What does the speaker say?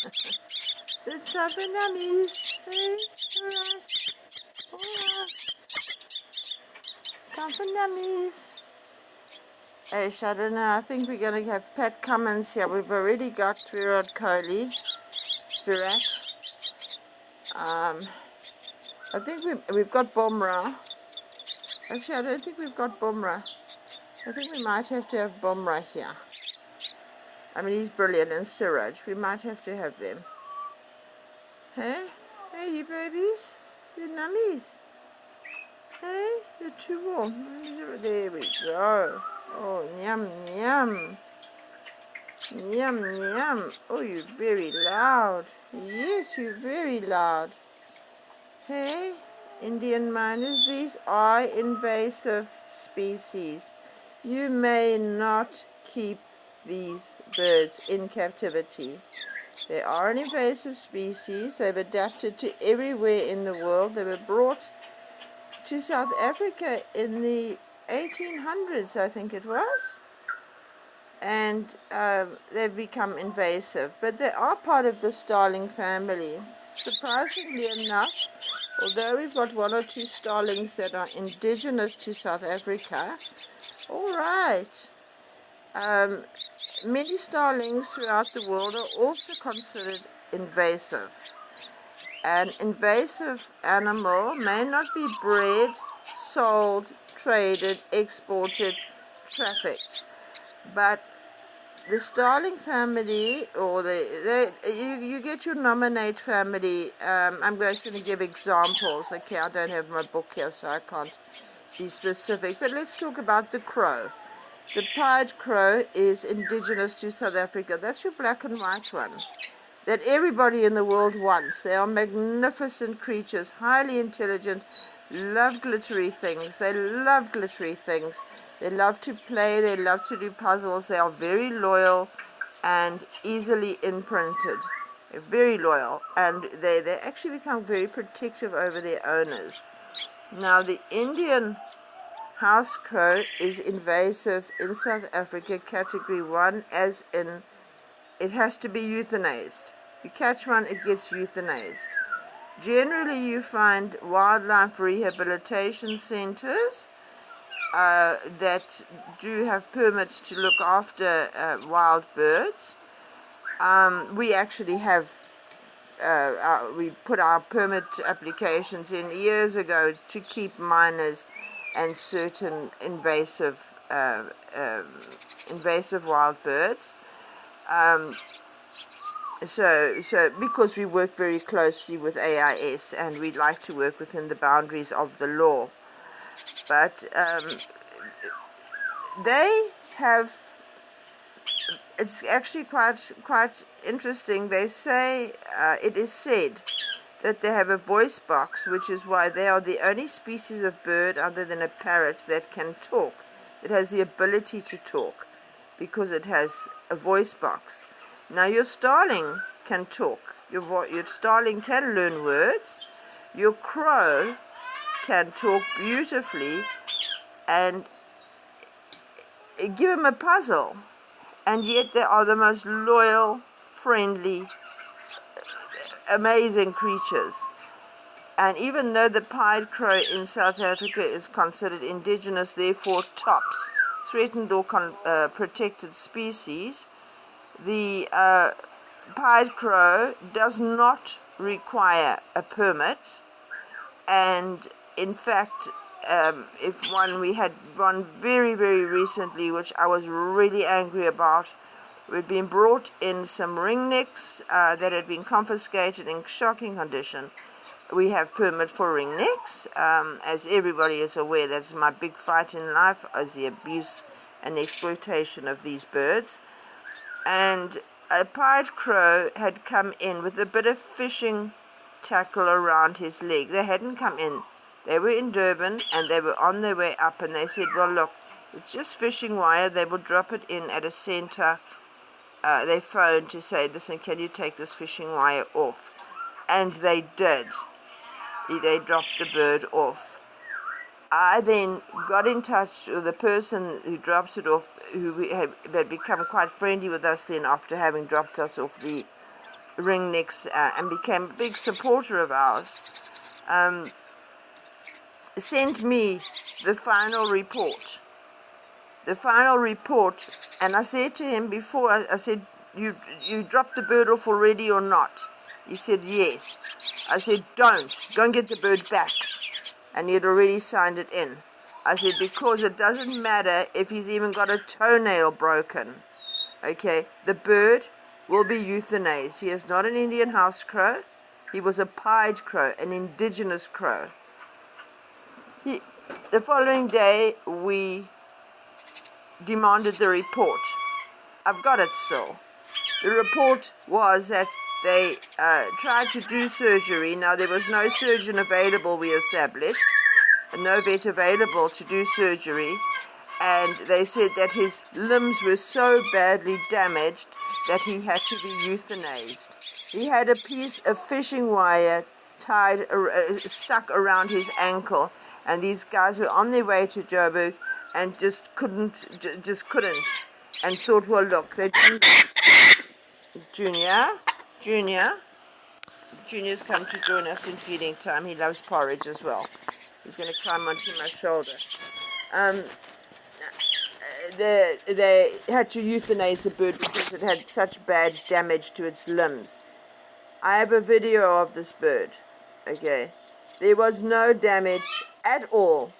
It's up and dummies. Hey, alright. Time for dummies. Hey, I don't know. I think we're going to have Pat Cummins here. We've already got Virat Kohli. I think we've got Bumrah. Actually, I don't think we've got Bumrah. I think we might have to have Bumrah here. I mean, he's brilliant, and Siraj. We might have to have them. Hey? Hey, you babies? You nummies? Hey? You're too warm. There we go. Oh, yum, yum. Yum, yum. Oh, you're very loud. Yes, you're very loud. Hey? Indian Mynahs, these are invasive species. You may not keep these birds in captivity. They are an invasive species. They've adapted to everywhere in the world. They were brought to South Africa in the 1800s, I think it was. And they've become invasive. But they are part of the starling family. Surprisingly enough, although we've got one or two starlings that are indigenous to South Africa, all right. Many starlings throughout the world are also considered invasive. An invasive animal may not be bred, sold, traded, exported, trafficked, but the starling family, or you get your nominate family. I'm just going to give examples. Okay, I don't have my book here, so I can't be specific. But let's talk about the crow. The pied crow is indigenous to South Africa. That's your black and white one that everybody in the world wants. They are magnificent creatures, highly intelligent, love glittery things. They love glittery things. They love to play. They love to do puzzles. They are very loyal and easily imprinted. They're very loyal, and they actually become very protective over their owners. Now, the Indian house crow is invasive in South Africa, category 1, as in it has to be euthanized. You catch one, it gets euthanized. Generally, you find wildlife rehabilitation centers that do have permits to look after wild birds. We actually have, we put our permit applications in years ago to keep minors and certain invasive wild birds. So because we work very closely with AIS and we'd like to work within the boundaries of the law. But they have, it's actually quite interesting. They say, it is said that they have a voice box, which is why they are the only species of bird other than a parrot that can talk. It has the ability to talk because it has a voice box. Now your starling can talk. Your starling can learn words. Your crow can talk beautifully, and give them a puzzle, and yet they are the most loyal, friendly, amazing creatures. And even though the pied crow in South Africa is considered indigenous, therefore TOPS, threatened or protected species, the pied crow does not require a permit. And in fact, we had one very, very recently, which I was really angry about. We'd been brought in some ringnecks that had been confiscated in shocking condition. We have permit for ringnecks. As everybody is aware, that's my big fight in life, is the abuse and exploitation of these birds. And a pied crow had come in with a bit of fishing tackle around his leg. They hadn't come in. They were in Durban and they were on their way up, and they said, well, look, it's just fishing wire. They will drop it in at a center. They phoned to say, listen, can you take this fishing wire off? And they did. They dropped the bird off. I then got in touch with the person who dropped it off, who had become quite friendly with us then after having dropped us off the ringnecks and became a big supporter of ours, sent me the final report. The final report, and I said to him before, I said, you dropped the bird off already or not? He said, yes. I said, don't. Go and get the bird back. And he had already signed it in. I said, because it doesn't matter if he's even got a toenail broken. Okay, the bird will be euthanized. He is not an Indian house crow. He was a pied crow, an indigenous crow. The following day, we demanded the report. I've got it still. The report was that they tried to do surgery. Now, there was no surgeon available, we established, no vet available to do surgery, and they said that his limbs were so badly damaged that he had to be euthanized. He had a piece of fishing wire stuck around his ankle, and these guys were on their way to Joburg and just couldn't, and thought, well, look, they didn't. Junior's come to join us in feeding time. He loves porridge as well. He's going to climb onto my shoulder. They had to euthanize the bird because it had such bad damage to its limbs. I have a video of this bird. Okay, there was no damage at all